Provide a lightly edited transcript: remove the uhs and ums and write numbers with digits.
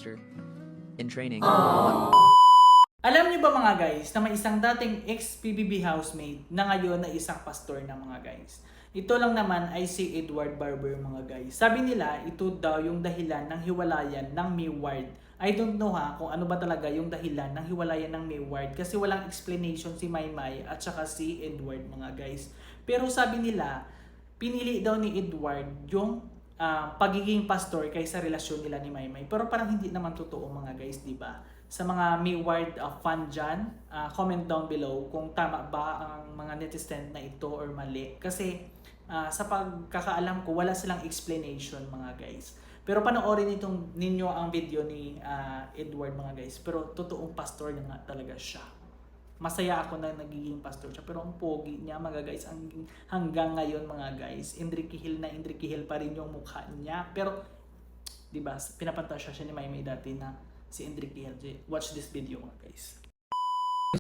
teacher in training. Alam niyo ba mga guys na may isang dating ex-PBB housemate na ngayon na isang pastor na mga guys? Ito lang naman ay si Edward Barber mga guys. Sabi nila ito daw yung dahilan ng hiwalayan ng Mayward. I don't know kung ano ba talaga yung dahilan ng hiwalayan ng Mayward kasi walang explanation si Maymay at saka si Edward mga guys. Pero sabi nila pinili daw ni Edward yung pagiging pastor kaysa relasyon nila ni Maymay. Pero parang hindi naman totoo mga guys, di ba? Sa mga Mayward fan dyan, comment down below kung tama ba ang mga netizen na ito or mali. Kasi sa pagkakaalam ko, wala silang explanation mga guys. Pero panoorin ninyo ang video ni Edward mga guys. Pero totoong pastor na nga talaga siya. Masaya ako na nagiging pastor siya. Pero ang pogi niya mga guys, hanggang ngayon mga guys, Indrikihil na Indrikihil pa rin yung mukha niya. Pero, di ba, pinapantasya siya ni Maymay dati na si Indrikihil. Watch this video mga guys.